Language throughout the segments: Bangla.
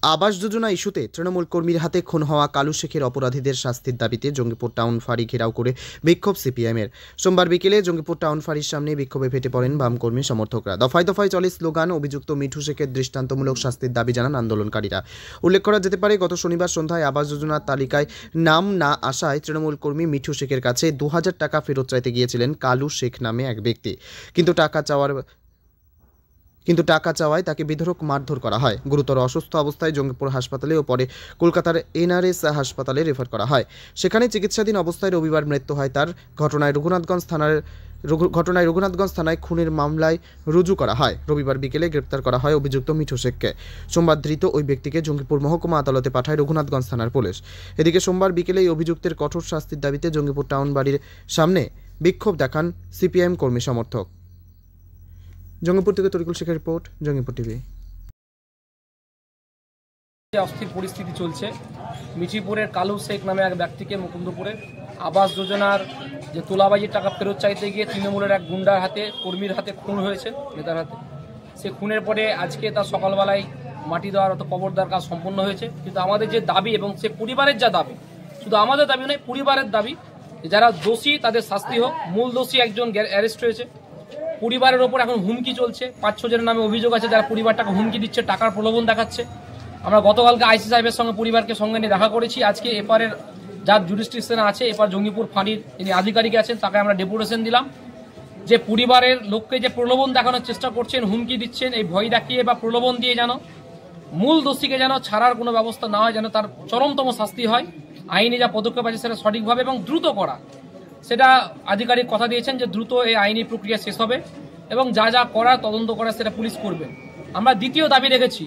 আবাস যোজনা ইস্যুতে তৃণমূল কর্মীর হাতে খুন হওয়া কালু শেখের অপরাধীদের শাস্তির দাবিতে জঙ্গিপুর টাউন ফাঁড়ি ঘেরাও করে বিক্ষোভ সিপিএমের। সোমবার বিকেলে জঙ্গিপুর টাউন ফাঁড়ির সামনে বিক্ষোভে ফেটে পড়েন বাম কর্মী সমর্থকরা। দফায় দফায় চলে স্লোগান। অভিযুক্ত মিঠু শেখের দৃষ্টান্তমূলক শাস্তির দাবি জানান আন্দোলনকারীরা। উল্লেখ করা যেতে পারে, গত শনিবার সন্ধ্যায় আবাস যোজনার তালিকায় নাম না আসায় তৃণমূল কর্মী মিঠু শেখের কাছে 2000 টাকা ফেরত চাইতে গিয়েছিলেন কালু শেখ নামে এক ব্যক্তি। কিন্তু টাকা চাওয়ায় তাকে বেধড়ক মারধর করা হয়। গুরুতর অসুস্থ অবস্থায় জঙ্গিপুর হাসপাতালে ও পরে কলকাতার এনআরএস হাসপাতালে রেফার করা হয়। সেখানে চিকিৎসাধীন অবস্থায় রবিবার মৃত্যু হয় তার। ঘটনায় রঘুনাথগঞ্জ থানায় খুনের মামলায় রুজু করা হয়। রবিবার বিকেলে গ্রেপ্তার করা হয় অভিযুক্ত মিঠু শেখকে। সোমবার ধৃত ওই ব্যক্তিকে জঙ্গিপুর মহকুমা আদালতে পাঠায় রঘুনাথগঞ্জ থানার পুলিশ। এদিকে সোমবার বিকেলে এই অভিযুক্তের কঠোর শাস্তির দাবিতে জঙ্গিপুর টাউন বাড়ির সামনে বিক্ষোভ দেখান সিপিএম কর্মী সমর্থক। জঙ্গিপুর থেকে তরিকুল শেখের রিপোর্ট, জঙ্গিপুর টিভি। অস্থির পরিস্থিতি চলছে। মিঠিপুরের কালু শেখ নামে এক ব্যক্তিকে মুকুন্দপুরে আবাস যোজনার যে তোলাবাজির টাকা ফেরত চাইতে গিয়ে তৃণমূলের এক গুন্ডার হাতে, কর্মীর হাতে খুন হয়েছে, নেতার হাতে। সে খুনের পরে আজকে তার সকালবেলায় মাটি দেওয়ার অত কবর দেওয়ার কাজ সম্পন্ন হয়েছে। কিন্তু আমাদের যে দাবি এবং সে পরিবারের যা দাবি, শুধু আমাদের দাবি নয়, পরিবারের দাবি, যারা দোষী তাদের শাস্তি হোক। মূল দোষী একজন অ্যারেস্ট হয়েছে। পরিবারের ওপর এখন হুমকি চলছে। 5-6 জনের নামে অভিযোগ আছে যারা পরিবারটাকে হুমকি দিচ্ছে, টাকার প্রলোভন দেখাচ্ছে। আমরা গতকালকে আইসি সাহেবের সঙ্গে পরিবারকে সঙ্গে নিয়ে দেখা করেছি। আজকে এপারের যার জুরিসডিকশনে আছে, এপার জঙ্গিপুর ফাঁড়ির যিনি আধিকারিক আছেন, তাকে আমরা ডেপুটেশন দিলাম যে পরিবারের লোককে যে প্রলোভন দেখানোর চেষ্টা করছেন, হুমকি দিচ্ছেন, এই ভয় দেখিয়ে বা প্রলোভন দিয়ে যেন মূল দোষীকে যেন ছাড়ার কোনো ব্যবস্থা না হয়, যেন তার চরমতম শাস্তি হয়। আইনে যা পদক্ষেপ আছে সেটা সঠিকভাবে এবং দ্রুত করা, সেটা আধিকারিক কথা দিয়েছেন যে দ্রুত এই আইনি প্রক্রিয়া শেষ হবে এবং যা যা করার তদন্ত করার সেটা পুলিশ করবে। আমরা দ্বিতীয় দাবি রেখেছি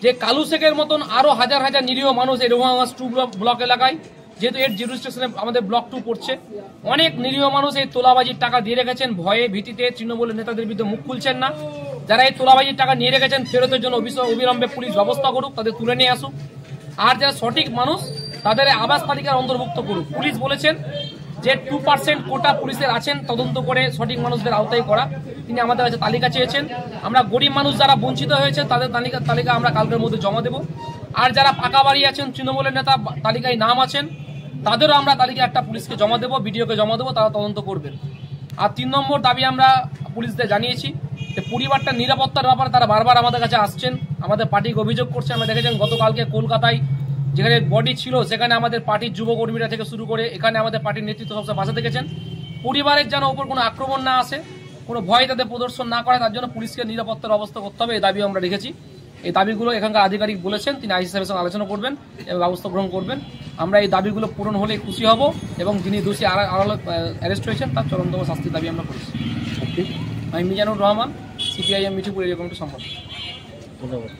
যে কালু শেখের মতন আরও হাজার হাজার নিরীহ মানুষ এই রঘুনাথগঞ্জ 2 ব্লক এলাকায়, যেহেতু এর জুরিসডিকশনে আমাদের ব্লক 2 পড়ছে, অনেক নিরীহ মানুষ এই তোলাবাজির টাকা দিয়ে রেখেছেন। ভয়ে ভীতিতে তৃণমূলের নেতাদের বিরুদ্ধে মুখ খুলছেন না। যারা এই তোলাবাজির টাকা নিয়ে রেখেছেন, ফেরতের জন্য অবিলম্বে পুলিশ ব্যবস্থা করুক, তাদের তুলে নিয়ে আসুক। আর যারা সঠিক মানুষ তাদের আবাস তালিকার অন্তর্ভুক্ত করুক। পুলিশ বলেছেন যে 2% কোটা পুলিশের আছেন, তদন্ত করে সঠিক মানুষদের আওতায় করা। তিনি আমাদের কাছে তালিকা চেয়েছেন। আমরা গরিব মানুষ যারা বঞ্চিত হয়েছে তাদের তালিকা আমরা কালকের মধ্যে জমা দেব। আর যারা পাকা বাড়ি আছেন, তৃণমূলের নেতা তালিকায় নাম আছেন, তাদেরও আমরা তালিকা একটা পুলিশকে জমা দেবো, বিডিওকে জমা দেবো, তারা তদন্ত করবেন। আর 3 নম্বর দাবি আমরা পুলিশদের জানিয়েছি যে পরিবারটা নিরাপত্তার ব্যাপারে তারা বারবার আমাদের কাছে আসছেন, আমাদের পার্টিকে অভিযোগ করছে। আমরা দেখেছেন গতকালকে কলকাতায় যেখানে বডি ছিল, সেখানে আমাদের পার্টির যুবকর্মীরা থেকে শুরু করে এখানে আমাদের পার্টির নেতৃত্ব সবসময় বাসা দেখেছেন। পরিবারের যেন ওপর কোনো আক্রমণ না আসে, কোনো ভয় তাদের প্রদর্শন না করে, তার জন্য পুলিশকে নিরাপত্তার ব্যবস্থা করতে হবে। এই দাবিও আমরা রেখেছি। এই দাবিগুলো এখানকার আধিকারিক বলেছেন, তিনি আইসি সাহেবের সঙ্গে আলোচনা করবেন এবং ব্যবস্থা গ্রহণ করবেন। আমরা এই দাবিগুলো পূরণ হলে খুশি হব এবং যিনি দোষী অ্যারেস্ট হয়েছেন তার চরমতম শাস্তির দাবি আমরা করেছি। আমি মিজানুর রহমান, সিপিআইএম মিঠিপুর এরিয়া কমিটির সম্পাদক। ধন্যবাদ।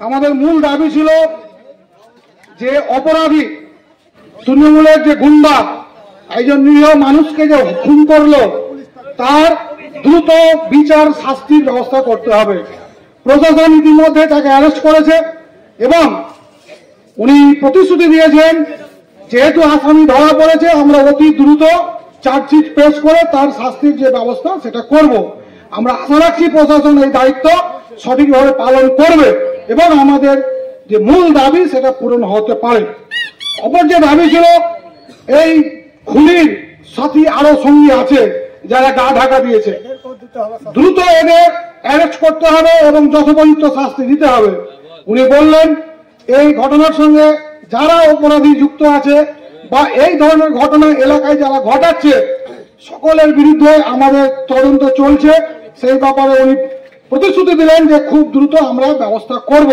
আমাদের মূল দাবি ছিল যে অপরাধী তৃণমূলের যে গুন্ডা একজন নিরীহ মানুষকে যে খুন করলো, তার দ্রুত বিচার শাস্তির ব্যবস্থা করতে হবে। প্রশাসন ইতিমধ্যে তাকে অ্যারেস্ট করেছে এবং উনি প্রতিশ্রুতি দিয়েছেন যেহেতু আসামি ধরা পড়েছে, আমরা অতি দ্রুত চার্জশিট পেশ করে তার শাস্তির যে ব্যবস্থা সেটা করব। আমরা আশা রাখছি প্রশাসন এই দায়িত্ব সঠিকভাবে পালন করবে এবং আমাদের যে মূল দাবি সেটা পূরণ হতে পারে। অপর যে দাবি ছিল, এই খুনির সাথী আরো সঙ্গী আছে যারা গা ঢাকা দিয়েছে, দ্রুত এদের অ্যারেস্ট করতে হবে এবং যথোপযুক্ত শাস্তি দিতে হবে। উনি বললেন এই ঘটনার সঙ্গে যারা অপরাধী যুক্ত আছে বা এই ধরনের ঘটনা এলাকায় যারা ঘটাচ্ছে, সকলের বিরুদ্ধে আমাদের তদন্ত চলছে। সেই ব্যাপারে উনি প্রতিশ্রুতি দিলেন যে খুব দ্রুত আমরা ব্যবস্থা করব।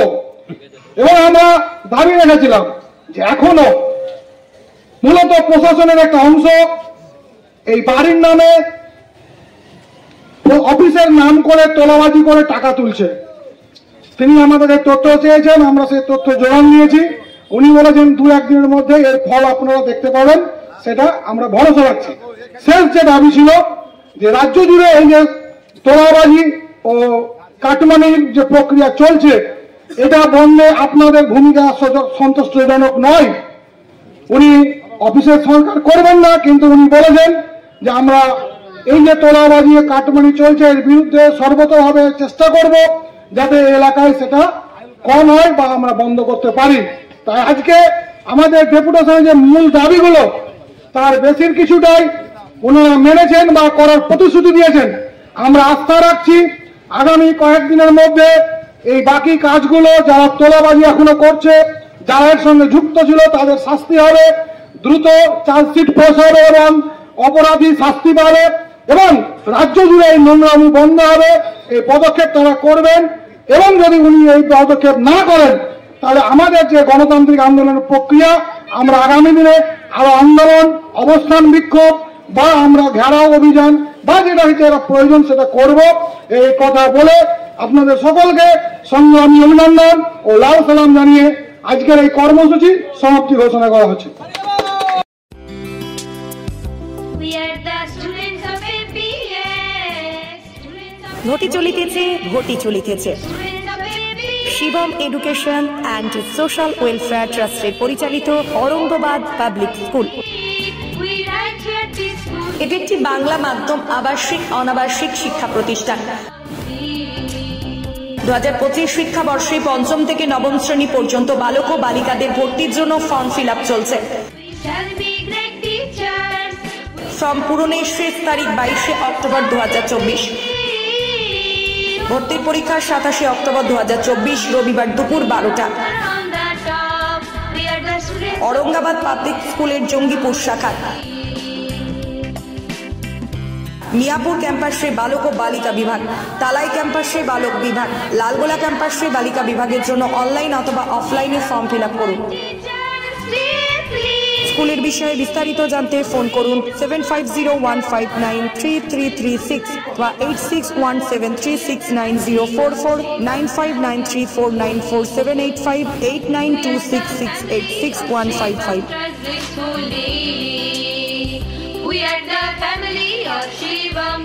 এবং আমরা দাবি রেখেছিলাম যে এখনো মূলত প্রশাসনের একটা অংশ এই বাড়ির নামে অফিসের নাম করে তোলাবাজি করে টাকা তুলছে। তিনি আমাদের তথ্য চেয়েছেন, আমরা সেই তথ্য জোগান দিয়েছি। উনি বলেছেন 2-1 দিনের মধ্যে এর ফল আপনারা দেখতে পাবেন, সেটা আমরা ভরসা রাখছি। শেষ যে দাবি ছিল যে রাজ্য জুড়ে এই যে তোলাবাজি ও কাটমানির যে প্রক্রিয়া চলছে, এটা বন্ধে আপনাদের ভূমিকা সন্তুষ্টজনক নয়। উনি অফিসের সরকার করবেন না, কিন্তু উনি বলেছেন যে আমরা এই যে তোলাবাজি কাটমানি চলছে এর বিরুদ্ধে সর্বতভাবে চেষ্টা করব যাতে এলাকায় সেটা কম হয় বা আমরা বন্ধ করতে পারি। তাই আজকে আমাদের ডেপুটেশনের যে মূল দাবিগুলো তার বেশির কিছুটাই ওনারা মেনেছেন বা করার প্রতিশ্রুতি দিয়েছেন। আমরা আস্থা রাখছি আগামী কয়েকদিনের মধ্যে এই বাকি কাজগুলো যারা তোলাবাজি এখনো করছে, যারা এর সঙ্গে যুক্ত ছিল তাদের শাস্তি হবে, দ্রুত চার্জশিট পেশ হবে এবং অপরাধী শাস্তি পাবে এবং রাজ্য জুড়ে এই নোংরামি বন্ধ হবে। এই পদক্ষেপ তারা করবেন এবং যদি উনি এই পদক্ষেপ না করেন তাহলে আমাদের যে গণতান্ত্রিক আন্দোলনের প্রক্রিয়া আমরা আগামী দিনে আরো আন্দোলন, অবস্থান বিক্ষোভ বা আমরা ঘেরাও অভিযান বা যেটা হচ্ছে প্রয়োজন সেটা করব। এই কথা বলে আপনাদের সকলকে সংগ্রামী অভিনন্দন ও লাল সালাম জানিয়ে আজকের এই কর্মসূচি সমাপ্তি ঘোষণা করা হচ্ছে। ঘটি চলিতেছে Shivam education and social welfare ট্রাস্টের পরিচালিত অরঙ্গবাদ পাবলিক স্কুল। এটি একটি বাংলা মাধ্যম আবাসিক অনাবাসিক শিক্ষা প্রতিষ্ঠান। 2025 শিক্ষাবর্ষে 5ম থেকে 9ম শ্রেণী পর্যন্ত বালক ও বালিকাদের ভর্তির জন্য ফর্ম ফিল আপ চলছে। ফর্ম পূরণের শেষ তারিখ 22শে অক্টোবর 2024। ভর্তির পরীক্ষা 27শে অক্টোবর 2024 রবিবার দুপুর 12টা। औरंगाबाद पब्लिक स्कूलेर जंगीपुर शाखा, मियापुर कैम्पासे बालक और बालिका विभाग, तालाई कैम्पासे बालक विभाग, लालगोला कैम्पासे बालिका विभागेर जोन्नो अनलाइन अथवा अफलाइने फर्म फिल आप करुन। स्कूलेर विषये विस्तारित जानते फोन करुन 7501593336 বা 8617369044 9593494785 8926686155। We are the family of Shivam.